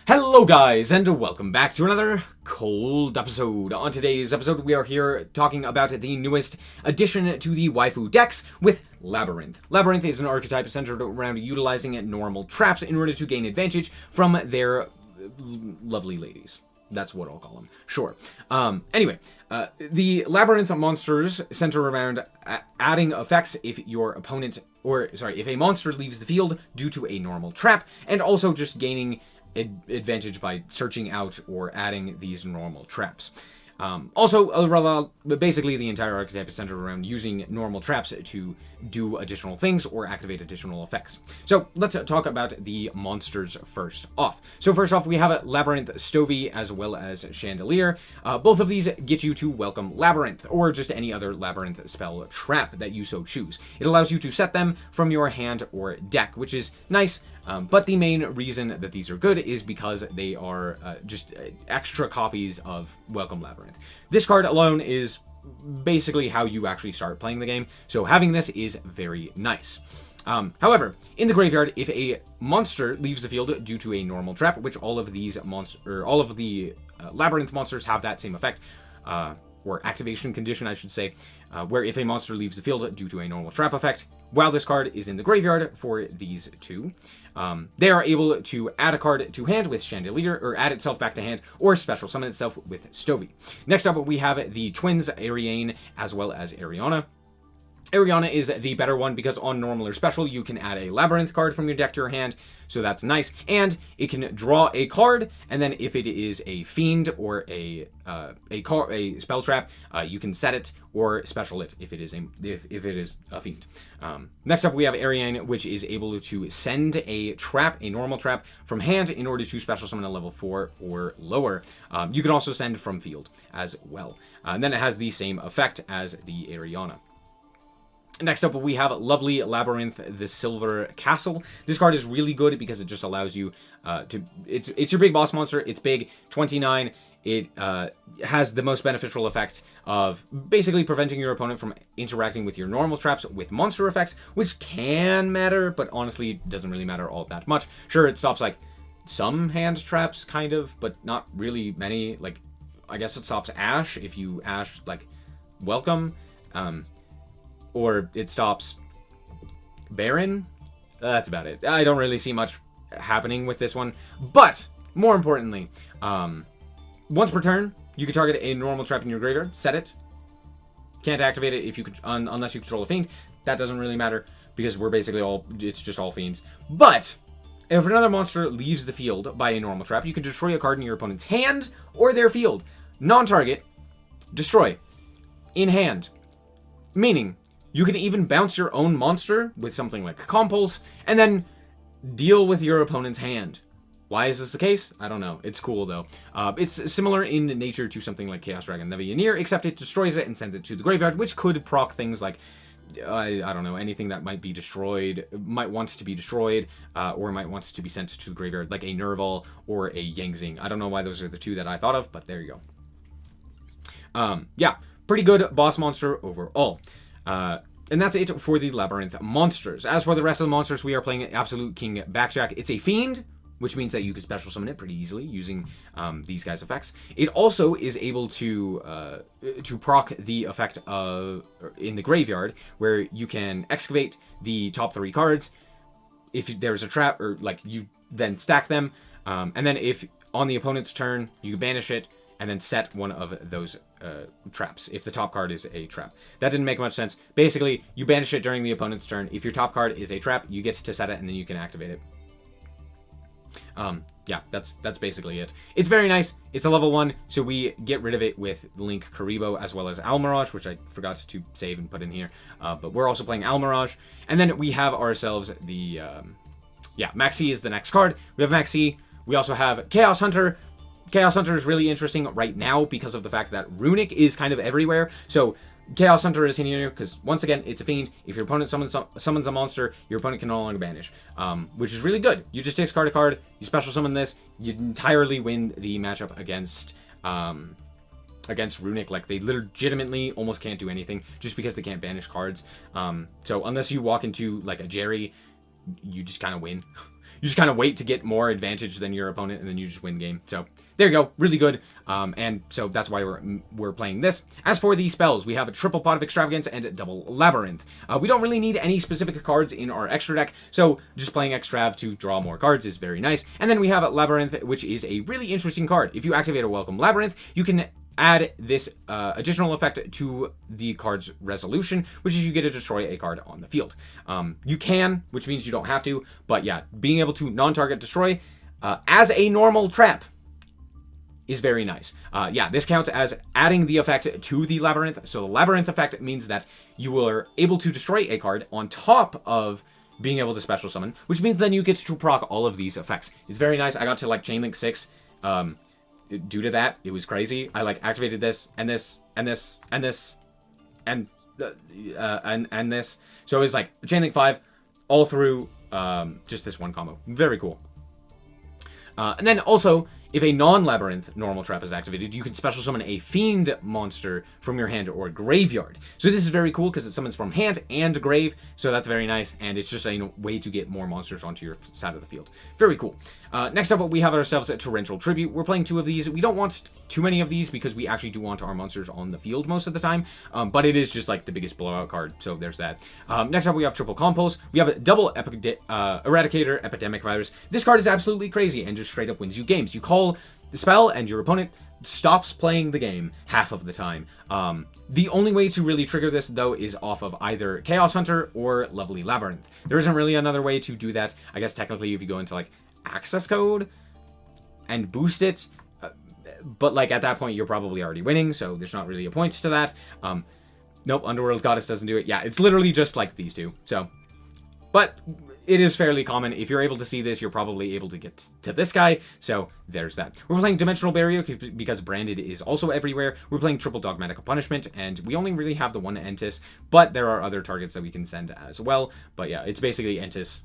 Hello guys, and welcome back to another cold episode. On today's episode, we are here talking about the newest addition to the Waifu decks with Labyrinth. Labyrinth is an archetype centered around utilizing normal traps in order to gain advantage from their lovely ladies. That's what I'll call them. Sure. Anyway, the Labyrinth monsters center around adding effects if your opponent, if a monster leaves the field due to a normal trap, and also just gaining advantage by searching out or adding these normal traps. Basically the entire archetype is centered around using normal traps to do additional things or activate additional effects. So let's talk about the monsters first off. So first off, we have Labyrinth, Stovey, as well as Chandelier. Both of these get you to welcome Labyrinth, or just any other Labyrinth spell trap that you so choose. It allows you to set them from your hand or deck, which is nice. But the main reason that these are good is because they are just extra copies of Welcome Labyrinth. This card alone is basically how you actually start playing the game, so having this is very nice. However, in the graveyard, if a monster leaves the field due to a normal trap, which all of the Labyrinth monsters have that same effect, or activation condition, I should say, where if a monster leaves the field due to a normal trap effect, while this card is in the graveyard for these two, they are able to add a card to hand with Chandelier, or add itself back to hand, or special summon itself with Stovey. Next up, we have the twins, Ariane, as well as Ariana. Ariana is the better one because on normal or special, you can add a Labyrinth card from your deck to your hand, so that's nice. And it can draw a card, and then if it is a fiend or a spell trap, you can set it or special it if it is a fiend. Next up, we have Ariane, which is able to send a normal trap from hand in order to special summon a level 4 or lower. You can also send from field as well. And then it has the same effect as the Ariana. Next up, we have Lovely Labyrinth, the Silver Castle. This card is really good because it just allows you it's your big boss monster. It's big, 29. It has the most beneficial effect of basically preventing your opponent from interacting with your normal traps with monster effects, which can matter, but honestly doesn't really matter all that much. Sure, it stops like some hand traps, kind of, but not really many. Like, I guess it stops Ash if you Ash, like, welcome. Or it stops Baron. That's about it. I don't really see much happening with this one. But, more importantly, once per turn, you can target a normal trap in your graveyard, set it. Can't activate it if you unless you control a fiend. That doesn't really matter because it's just all fiends. But, if another monster leaves the field by a normal trap, you can destroy a card in your opponent's hand or their field. Non-target, destroy. In hand. Meaning, you can even bounce your own monster with something like Compulse, and then deal with your opponent's hand. Why is this the case? I don't know. It's cool, though. It's similar in nature to something like Chaos Dragon Levianeer, except it destroys it and sends it to the graveyard, which could proc things like, I don't know, anything that might be destroyed, might want to be destroyed, or might want to be sent to the graveyard, like a Nerval or a Yangzing. I don't know why those are the two that I thought of, but there you go. Yeah, pretty good boss monster overall. And that's it for the Labyrinth monsters. As for the rest of the monsters, we are playing Absolute King Backjack. It's a fiend, which means that you could special summon it pretty easily using these guys' effects. It also is able to proc the effect in the graveyard, where you can excavate the top 3 cards. If there's a trap, or like you then stack them, and then if on the opponent's turn, you banish it, and then set one of those traps, if the top card is a trap. That didn't make much sense. Basically, you banish it during the opponent's turn. If your top card is a trap, you get to set it, and then you can activate it. Yeah, that's basically it. It's very nice. It's a level 1, so we get rid of it with Link Karibo as well as Almirage, which I forgot to save and put in here. But we're also playing Almirage. And then we have ourselves the... Maxi is the next card. We have Maxi. We also have Chaos Hunter. Chaos Hunter is really interesting right now because of the fact that Runic is kind of everywhere. So Chaos Hunter is in here because, once again, it's a fiend. If your opponent summons a monster, your opponent can no longer banish, which is really good. You just discard a card, you special summon this, you entirely win the matchup against Runic. Like, they legitimately almost can't do anything just because they can't banish cards. So unless you walk into, like, a Jerry, you just kind of win. you just kind of wait to get more advantage than your opponent, and then you just win game. So there you go, really good. And so that's why we're playing this. As for the spells, we have a triple Pot of Extravagance and a double Labyrinth. We don't really need any specific cards in our extra deck, so just playing Extrav to draw more cards is very nice. And then we have Labyrinth, which is a really interesting card. If you activate a Welcome Labyrinth, you can add this additional effect to the card's resolution, which is you get to destroy a card on the field. You can, which means you don't have to, but yeah, being able to non-target destroy as a normal trap is very nice. Yeah, this counts as adding the effect to the Labyrinth. So the Labyrinth effect means that you are able to destroy a card on top of being able to special summon, which means then you get to proc all of these effects. It's very nice. I got to like Chainlink 6 due to that. It was crazy. I like activated this and this and this and this and this. So it was like Chainlink 5 all through just this one combo. Very cool. And then also, if a non-Labyrinth normal trap is activated, you can special summon a Fiend monster from your hand or graveyard. So this is very cool because it summons from hand and grave, so that's very nice, and it's just a way to get more monsters onto your side of the field. Very cool. Next up, we have ourselves a Torrential Tribute. We're playing 2 of these. We don't want too many of these because we actually do want our monsters on the field most of the time, but it is just like the biggest blowout card, so there's that. Next up, we have Triple Compulse. We have a double Eradicator Epidemic Virus. This card is absolutely crazy and just straight up wins you games. You call the spell and your opponent stops playing the game half of the time. The only way to really trigger this, though, is off of either Chaos Hunter or Lovely Labyrinth. There isn't really another way to do that. I guess technically if you go into like access code and boost it, but like at that point you're probably already winning, so there's not really a point to that. Nope, Underworld Goddess doesn't do it. Yeah, it's literally just like these two. So, but it is fairly common. If you're able to see this, you're probably able to get to this guy. So there's that. We're playing Dimensional Barrier because Branded is also everywhere. We're playing Triple Dogmatical Punishment, and we only really have the one Entis, but there are other targets that we can send as well. But yeah, it's basically Entis.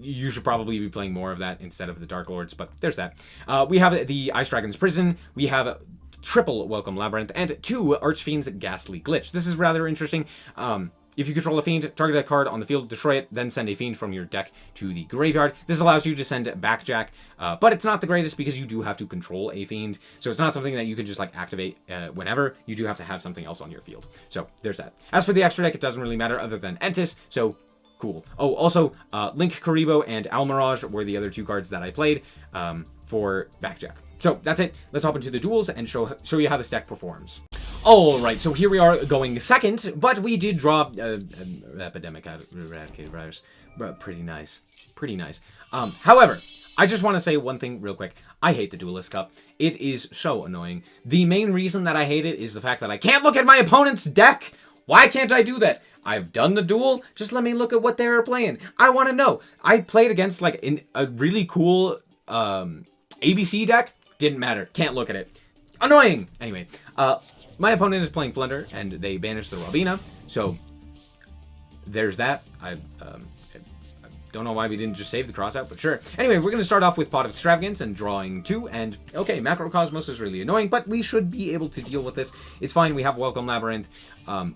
You should probably be playing more of that instead of the Dark Lords, but there's that. We have the Ice Dragon's Prison. We have triple Welcome Labyrinth and 2 Archfiend's Ghastly Glitch. This is rather interesting. If you control a Fiend, target a card on the field, destroy it, then send a Fiend from your deck to the graveyard. This allows you to send Backjack, but it's not the greatest because you do have to control a Fiend. So it's not something that you can just like activate whenever. You do have to have something else on your field. So there's that. As for the extra deck, it doesn't really matter other than Entis, so cool. Oh, also, Link Karibo and Almirage were the other 2 cards that I played for Backjack. So that's it. Let's hop into the duels and show you how this deck performs. Alright, so here we are going second, but we did draw Epidemic Eradicated Virus. Pretty nice. Pretty nice. However, I just want to say one thing real quick. I hate the Duelist Cup. It is so annoying. The main reason that I hate it is the fact that I can't look at my opponent's deck. Why can't I do that? I've done the duel. Just let me look at what they're playing. I want to know. I played against like a really cool ABC deck. Didn't matter. Can't look at it. Annoying. Anyway, my opponent is playing Flunder, and they banished the Robina. So there's that. I don't know why we didn't just save the crossout, but sure. Anyway, we're going to start off with Pot of Extravagance and drawing 2. And okay, Macrocosmos is really annoying, but we should be able to deal with this. It's fine. We have Welcome Labyrinth.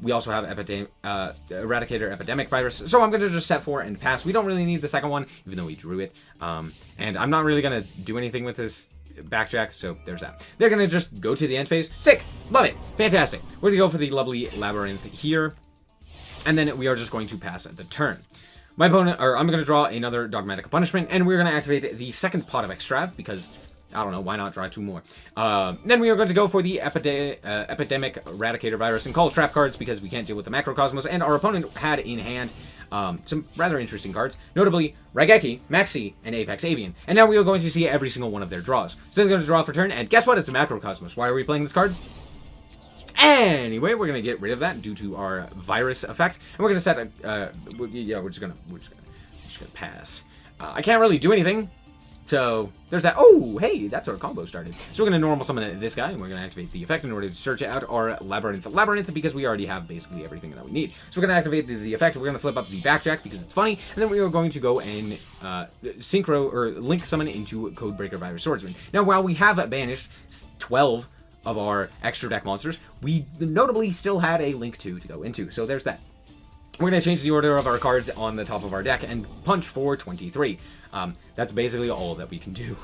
We also have Eradicator Epidemic Virus. So I'm going to just set 4 and pass. We don't really need the second one, even though we drew it. And I'm not really going to do anything with this Backjack, so there's that. They're going to just go to the end phase. Sick! Love it! Fantastic. We're going to go for the lovely Labyrinth here. And then we are just going to pass at the turn. My opponent, or I'm going to draw another Dogmatic Punishment, and we're going to activate the second Pot of Extrav, because, I don't know, why not draw 2 more? Then we are going to go for the Epidemic Eradicator Virus and call trap cards, because we can't deal with the Macrocosmos, and our opponent had in hand some rather interesting cards, notably Raigeki, Maxi, and Apex Avian. And now we are going to see every single one of their draws. So they're going to draw for turn, and guess what? It's the Macrocosmos. Why are we playing this card? Anyway, we're going to get rid of that due to our virus effect. And we're going to set a... yeah, we're just going to pass. I can't really do anything. So, there's that. Oh, hey, that's our combo started. So we're going to normal summon this guy, and we're going to activate the effect in order to search out our Labyrinth, because we already have basically everything that we need. So we're going to activate the effect. We're going to flip up the Backjack, because it's funny. And then we are going to go and synchro, or link summon into Codebreaker Virus Swordsman. Now, while we have banished 12 of our extra deck monsters, we notably still had a Link 2 to go into. So there's that. We're going to change the order of our cards on the top of our deck and punch for 23. That's basically all that we can do.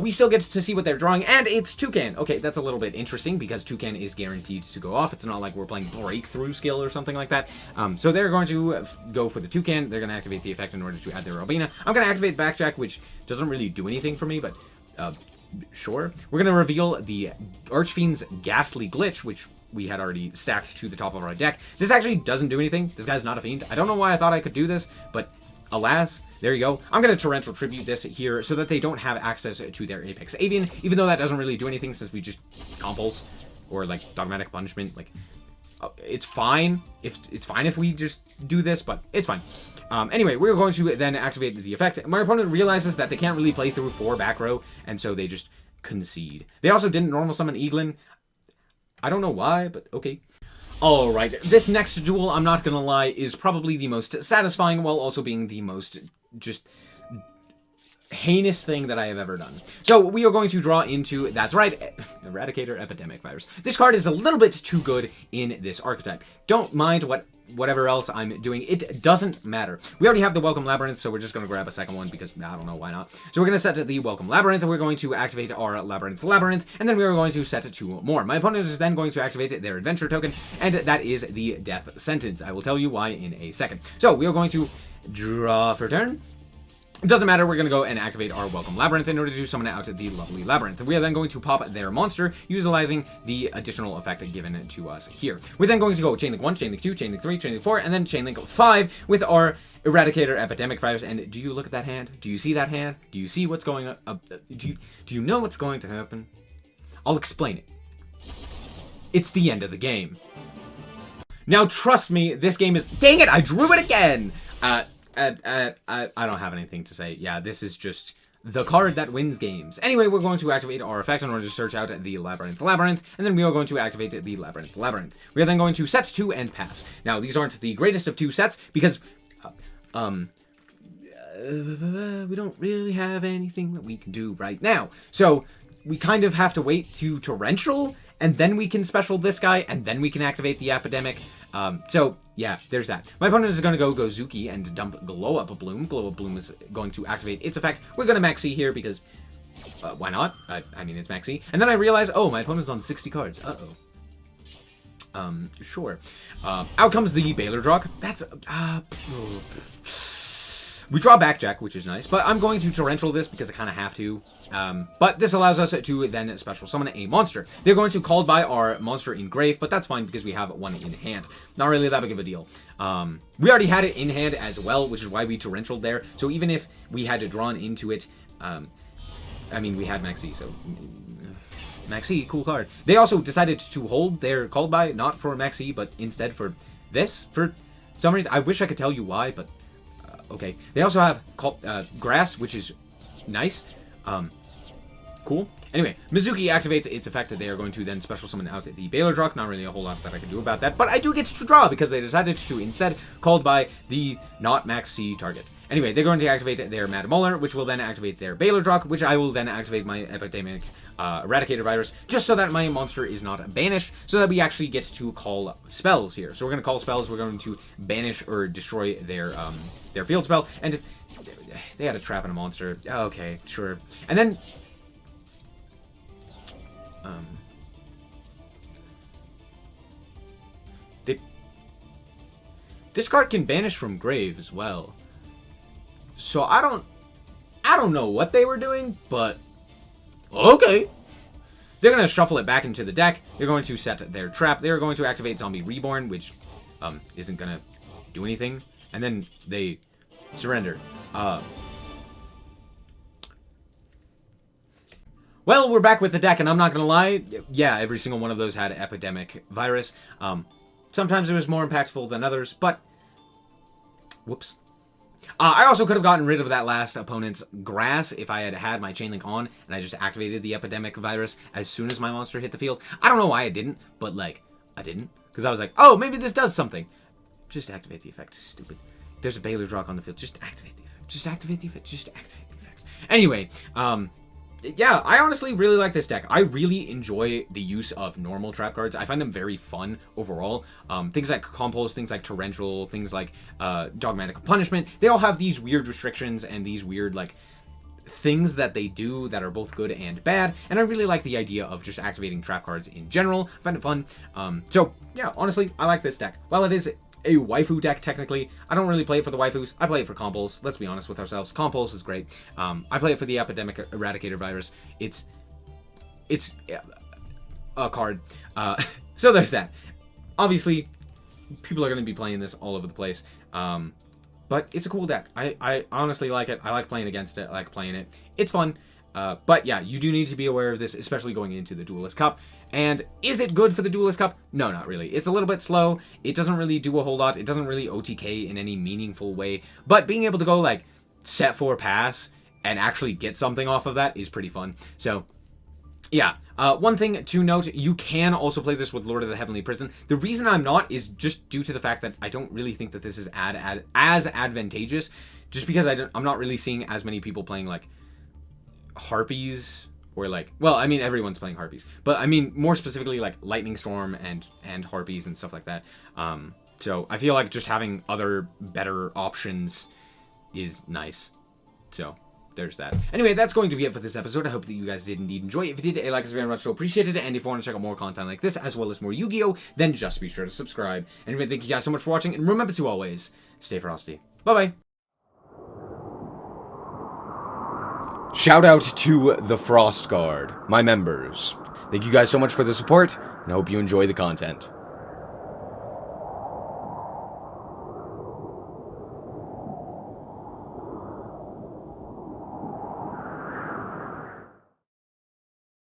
We still get to see what they're drawing, and it's Toucan. Okay, that's a little bit interesting, because Toucan is guaranteed to go off. It's not like we're playing Breakthrough Skill or something like that. So they're going to go for the Toucan. They're going to activate the effect in order to add their Robina. I'm going to activate Backjack, which doesn't really do anything for me, but sure. We're going to reveal the Archfiend's Ghastly Glitch, which we had already stacked to the top of our deck. This actually doesn't do anything. This guy's not a fiend. I don't know why I thought I could do this, but alas, there you go. I'm going to Torrential Tribute this here so that they don't have access to their Apex Avian, even though that doesn't really do anything since we just Compulse or like Dogmatic Punishment. Like, it's fine if we just do this, but it's fine. Anyway, we're going to then activate the effect. My opponent realizes that they can't really play through 4 back row, and so they just concede. They also didn't normal summon Eaglin. I don't know why, but okay. Alright, this next duel, I'm not gonna lie, is probably the most satisfying while also being the most just heinous thing that I have ever done. So we are going to draw into, that's right, Eradicator Epidemic Virus. This card is a little bit too good in this archetype. Don't mind whatever else I'm doing. It doesn't matter. We already have the Welcome Labyrinth, so we're just going to grab a second one because I don't know why not. So we're going to set the Welcome Labyrinth, and we're going to activate our Labyrinth, and then we are going to set 2 more. My opponent is then going to activate their Adventure token, and that is the Death Sentence. I will tell you why in a second. So we are going to draw for turn. It doesn't matter, we're going to go and activate our Welcome Labyrinth in order to summon out the lovely Labyrinth. We are then going to pop their monster, utilizing the additional effect given to us here. We're then going to go Chainlink 1, Chainlink 2, Chainlink 3, Chainlink 4, and then Chainlink 5 with our Eradicator Epidemic Virus. And do you look at that hand? Do you see that hand? Do you see what's going on? Do you know what's going to happen? I'll explain it. It's the end of the game. Now, trust me, this game is... Dang it, I drew it again! I don't have anything to say. Yeah, this is just the card that wins games. Anyway, we're going to activate our effect in order to search out the Labyrinth, and then we are going to activate the Labyrinth. We are then going to set 2 and pass. Now, these aren't the greatest of 2 sets because, we don't really have anything that we can do right now. So, we kind of have to wait to Torrential, and then we can special this guy, and then we can activate the Epidemic. So, yeah, there's that. My opponent is going to go Gozuki and dump Glow Up Bloom. Glow Up Bloom is going to activate its effect. We're going to Maxi here because, why not? I mean, it's Maxi. And then I realize, oh, my opponent's on 60 cards. Uh-oh. Sure. Out comes the Baylor Drock. That's, we draw Backjack, which is nice, but I'm going to Torrential this because I kind of have to. But this allows us to then special summon a monster. They're going to call by our monster in grave, but that's fine because we have one in hand. Not really that big of a deal. We already had it in hand as well, which is why we Torrentialed there. So even if we had to drawn into it, I mean, we had Maxi, so... Maxi, cool card. They also decided to hold their called by, not for Maxi, but instead for this. For some reason, I wish I could tell you why, but... okay. They also have Grass, which is nice. Cool. Anyway, Mizuki activates its effect. They are going to then special summon out the Baylor Drock. Not really a whole lot that I can do about that, but I do get to draw because they decided to instead called by the not Maxi target. Anyway, they're going to activate their Mad Molar, which will then activate their Baylor Drock, which I will then activate my Epidemic Eradicator Virus, just so that my monster is not banished, so that we actually get to call spells here. So we're going to call spells. We're going to banish or destroy their field spell, and they had a trap and a monster. Okay, sure. And then... this card can banish from grave as well. So I don't know what they were doing, but okay. They're going to shuffle it back into the deck. They're going to set their trap. They're going to activate Zombie Reborn, which isn't going to do anything. And then they surrender. Well, we're back with the deck, and I'm not going to lie. Yeah, every single one of those had Epidemic Virus. Sometimes it was more impactful than others, but... whoops. I also could have gotten rid of that last opponent's Grass if I had had my Chainlink on, and I just activated the Epidemic Virus as soon as my monster hit the field. I don't know why I didn't, but, like, I didn't. Because I was like, oh, maybe this does something. Just activate the effect. Stupid. There's a Baylor Drock on the field. Just activate the effect. Just activate the effect. Just activate the effect. Anyway, yeah, I honestly really like this deck. I really enjoy the use of normal trap cards. I find them very fun overall. Things like Compulse, things like Torrential, things like Dogmatic Punishment, they all have these weird restrictions and these weird, like, things that they do that are both good and bad, and I really like the idea of just activating trap cards in general. I find it fun. So, yeah, honestly, I like this deck. While it is a waifu deck, technically, I don't really play it for the waifus. I play it for Compulse. Let's be honest with ourselves. Compulse is great. I play it for the Epidemic Eradicator virus. It's a card. So there's that. Obviously, people are going to be playing this all over the place. But it's a cool deck. I honestly like it. I like playing against it. I like playing it. It's fun. But yeah, you do need to be aware of this, especially going into the Duelist Cup. And is it good for the Duelist Cup? No, not really. It's a little bit slow. It doesn't really do a whole lot. It doesn't really OTK in any meaningful way. But being able to go, like, set 4 pass and actually get something off of that is pretty fun. So, yeah. One thing to note, you can also play this with Lord of the Heavenly Prison. The reason I'm not is just due to the fact that I don't really think that this is as advantageous, just because I'm not really seeing as many people playing, like, Harpies, or, like, well, I mean, everyone's playing Harpies, but I mean, more specifically, like, Lightning Storm and Harpies and stuff like that. So I feel like just having other better options is nice. So there's that. Anyway, that's going to be it for this episode. I hope that you guys did indeed enjoy it. If you did, a like is very much so appreciated. And if you want to check out more content like this, as well as more Yu-Gi-Oh, then just be sure to subscribe. Anyway, thank you guys so much for watching, and remember to always stay frosty. Bye-bye. Shout out to the Frost Guard, my members. Thank you guys so much for the support, and I hope you enjoy the content.